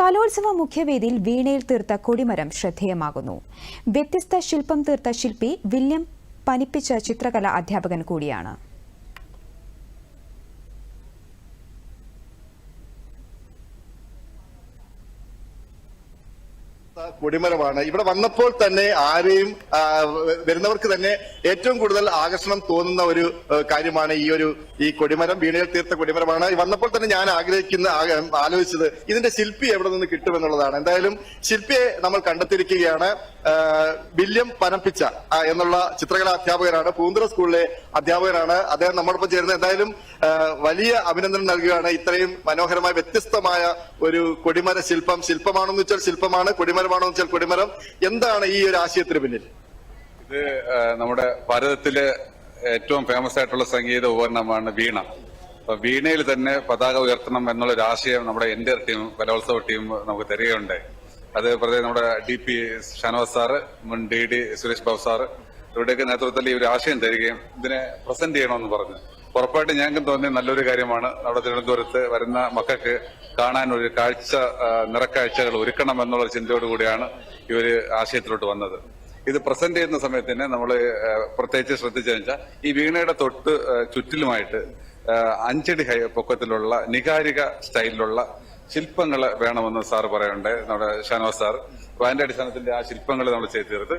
കലോത്സവ മുഖ്യവേദിയിൽ വീണയിൽ തീർത്ത കൊടിമരം ശ്രദ്ധേയമാകുന്നു. വ്യത്യസ്ത ശില്പം തീർത്ത ശില്പി വില്യം പനിപ്പിച്ച ചിത്രകലാ അധ്യാപകൻ കൂടിയാണ്. കൊടിമരമാണ്. ഇവിടെ വന്നപ്പോൾ തന്നെ ആരെയും വരുന്നവർക്ക് തന്നെ ഏറ്റവും കൂടുതൽ ആകർഷണം തോന്നുന്ന ഒരു കാര്യമാണ് ഈ കൊടിമരം. വീണയിൽ തീർത്ത കൊടിമരമാണ്. വന്നപ്പോൾ തന്നെ ഞാൻ ആലോചിച്ചത് ഇതിന്റെ ശില്പി എവിടെ നിന്ന് കിട്ടുമെന്നുള്ളതാണ്. എന്തായാലും ശില്പിയെ നമ്മൾ കണ്ടെത്തിയിരിക്കുകയാണ്. വില്യം പനപ്പിച്ച എന്നുള്ള ചിത്രകലാ അധ്യാപകനാണ്, പൂന്തുറ സ്കൂളിലെ അധ്യാപകനാണ്. അദ്ദേഹം നമ്മോടൊപ്പം ചേരുന്നത്. എന്തായാലും വലിയ അഭിനന്ദനം നൽകുകയാണ്. ഇത്രയും മനോഹരമായ വ്യത്യസ്തമായ ഒരു കൊടിമര ശില്പമാണെന്ന് വെച്ചാൽ ശില്പമാണ്, കൊടിമരമാണെന്ന് വെച്ചാൽ കൊടിമരം. എന്താണ് ഈ ഒരു ആശയത്തിന് പിന്നിൽ? ഇത് നമ്മുടെ ഭാരതത്തിലെ ഏറ്റവും ഫേമസ് ആയിട്ടുള്ള സംഗീത ഉപകരണമാണ് വീണ. അപ്പൊ വീണയിൽ തന്നെ പതാക ഉയർത്തണം എന്നുള്ളൊരു ആശയം നമ്മുടെ എൻഡിആർ ടീം, കലോത്സവ ടീം നമുക്ക് തരികയുണ്ടായി. അത് പ്രത്യേകം നമ്മുടെ DP ഷാനവാസ് സാറ്, മുൻ DD സുരേഷ് ബാബു സാറ് ഇവരുടെയൊക്കെ നേതൃത്വത്തിൽ ഈ ഒരു ആശയം തരികയും ഇതിനെ പ്രസന്റ് ചെയ്യണമെന്ന് പറഞ്ഞു. ഉറപ്പായിട്ട് ഞങ്ങൾക്കും തോന്നിയ നല്ലൊരു കാര്യമാണ്. നമ്മുടെ തിരുവനന്തപുരത്ത് വരുന്ന മക്കൾക്ക് കാണാൻ ഒരു നിറക്കാഴ്ചകൾ ഒരുക്കണം എന്നുള്ള ചിന്തയോടുകൂടിയാണ് ഈ ഒരു ആശയത്തിലോട്ട് വന്നത്. ഇത് പ്രസന്റ് ചെയ്യുന്ന സമയത്ത് തന്നെ നമ്മൾ പ്രത്യേകിച്ച് ശ്രദ്ധിച്ചതെന്ന് വെച്ചാൽ ഈ വീണയുടെ തൊട്ട് ചുറ്റിലുമായിട്ട് 5 അടി പൊക്കത്തിലുള്ള നികാരിക സ്റ്റൈലിലുള്ള ശില്പങ്ങൾ വേണമെന്ന് സാറ് പറയുന്നുണ്ട്, നമ്മുടെ ഷാനവാസ് സാർ. അപ്പൊ അതിന്റെ അടിസ്ഥാനത്തിൽ ആ ശില്പങ്ങൾ നമ്മൾ ചെയ്തു തീർത്ത്,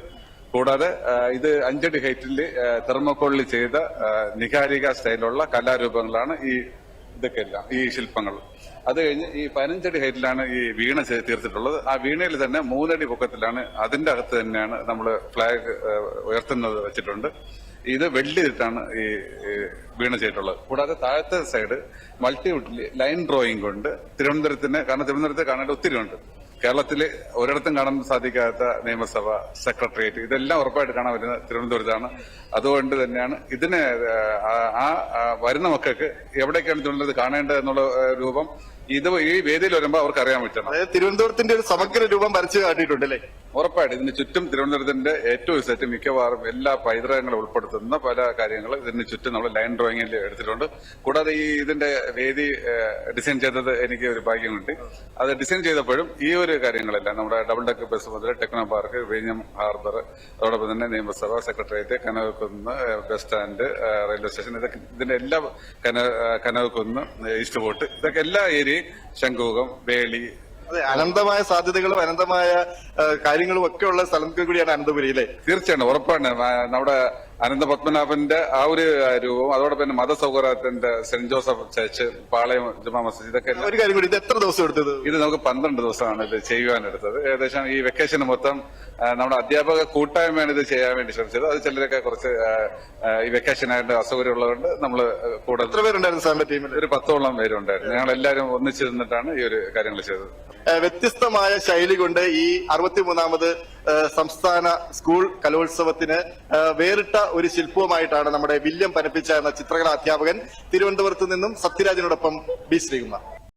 കൂടാതെ ഇത് 5 അടി ഹൈറ്റിൽ തെർമോക്കോളിൽ ചെയ്ത നികാരിക സ്റ്റൈലുള്ള കലാരൂപങ്ങളാണ് ഇതൊക്കെ എല്ലാം, ഈ ശില്പങ്ങൾ. അത് കഴിഞ്ഞ് ഈ 15 അടി ഹൈറ്റിലാണ് ഈ വീണ തീർത്തിട്ടുള്ളത്. ആ വീണയിൽ തന്നെ 3 അടി പൊക്കത്തിലാണ്, അതിന്റെ അകത്ത് തന്നെയാണ് നമ്മൾ ഫ്ലാഗ് ഉയർത്തുന്നത് വെച്ചിട്ടുണ്ട്. ഇത് വെള്ളിയിട്ടാണ് ഈ വീണ ചെയ്തിട്ടുള്ളത്. കൂടാതെ താഴത്തെ സൈഡ് മൾട്ടിവുഡിൽ ലൈൻ ഡ്രോയിങ് കൊണ്ട് തിരുവനന്തപുരത്ത് കാണേണ്ട ഒത്തിരി ഉണ്ട്. കേരളത്തിൽ ഒരിടത്തും കാണാൻ സാധിക്കാത്ത നിയമസഭ, സെക്രട്ടേറിയറ്റ്, ഇതെല്ലാം ഉറപ്പായിട്ട് കാണാൻ വരുന്നത് തിരുവനന്തപുരത്താണ്. അതുകൊണ്ട് തന്നെയാണ് ഇതിന് വരുന്ന മക്കൾക്ക് എവിടേക്കാണ് തിരുവനന്തപുരത്ത് കാണേണ്ടത് എന്നുള്ള രൂപം ഈ വേദിയിൽ വരുമ്പോൾ അവർക്ക് അറിയാൻ പറ്റണം. അതായത് തിരുവനന്തപുരത്തിന്റെ ഒരു സമഗ്ര രൂപം വരച്ചു കാട്ടിയിട്ടുണ്ടല്ലേ? ഉറപ്പായിട്ട് ഇതിന് ചുറ്റും തിരുവനന്തപുരത്തിന്റെ ഏറ്റവും സെറ്റ് മിക്കവാറും എല്ലാ പൈതൃകങ്ങളും ഉൾപ്പെടുത്തുന്ന പല കാര്യങ്ങൾ ഇതിന് ചുറ്റും നമ്മൾ ലൈൻ ഡ്രോയിങ്ങിൽ എടുത്തിട്ടുണ്ട്. കൂടാതെ ഇതിന്റെ വേദി ഡിസൈൻ ചെയ്തത് എനിക്ക് ഒരു ഭാഗ്യം കിട്ടി. അത് ഡിസൈൻ ചെയ്തപ്പോഴും ഈ ഒരു കാര്യങ്ങളെല്ലാം നമ്മുടെ ഡബിൾ ഡെക്ക് ബസ് മുതൽ ടെക്നോ പാർക്ക്, വിഴിഞ്ഞം ഹാർബർ, അതോടൊപ്പം തന്നെ നിയമസഭ, secretariat, Kanakakkunnu bus stand, railway station, ഇതൊക്കെ ഇതിന്റെ എല്ലാ കനകക്കുന്ന്, ഈസ്റ്റ് ഫോർട്ട്, ഇതൊക്കെ എല്ലാ ഏരിയയും, ശംഖുമുഖം, വേളി, അതെ, അനന്തമായ സാധ്യതകളും അനന്തമായ കാര്യങ്ങളും ഒക്കെ ഉള്ള സ്ഥലത്ത് കൂടിയാണ് അനന്തപുരി അല്ലേ? തീർച്ചയായിട്ടും, ഉറപ്പാണ്. നമ്മുടെ അനന്തപത്മനാഭന്റെ ആ ഒരു രൂപവും അതോടൊപ്പം തന്നെ മതസൗകര്യത്തിന്റെ സെന്റ് ജോസഫ് ചർച്ച്, പാളയം ജുമാ മസ്ജിദ്, ഇതൊക്കെ. ഒരു കാര്യം കൂടി, ഇത് എത്ര ദിവസം എടുത്തത്? ഇത് നമുക്ക് 12 ദിവസമാണ് ഇത് ചെയ്യുവാനെടുത്തത്. ഏകദേശം ഈ വെക്കേഷന് മൊത്തം നമ്മുടെ അധ്യാപക കൂട്ടായ്മയാണ് ഇത് ചെയ്യാൻ വേണ്ടി ശ്രമിച്ചത്. അത് ചിലരൊക്കെ കുറച്ച് ഈ വെക്കേഷനായിട്ട് അസൗകര്യമുള്ളതുകൊണ്ട് നമ്മൾ കൂടുതൽ. എത്ര പേരുണ്ടായിരുന്നു സാറിന്റെ ടീമിൽ? ഒരു 10ഓളം പേരുണ്ടായിരുന്നു. ഞങ്ങൾ എല്ലാവരും ഒന്നിച്ചിരുന്നിട്ടാണ് ഈ ഒരു കാര്യങ്ങൾ ചെയ്തത്. വ്യത്യസ്തമായ ശൈലി കൊണ്ട് ഈ 63ാമത് സംസ്ഥാന സ്കൂൾ കലോത്സവത്തിന് വേറിട്ട ഒരു ശില്പവുമായിട്ടാണ് നമ്മുടെ വില്യം പനപ്പിച്ച എന്ന ചിത്രകലാ അധ്യാപകൻ തിരുവനന്തപുരത്ത് നിന്നും സത്യരാജിനോടൊപ്പം ബി ശ്രീകുമാർ.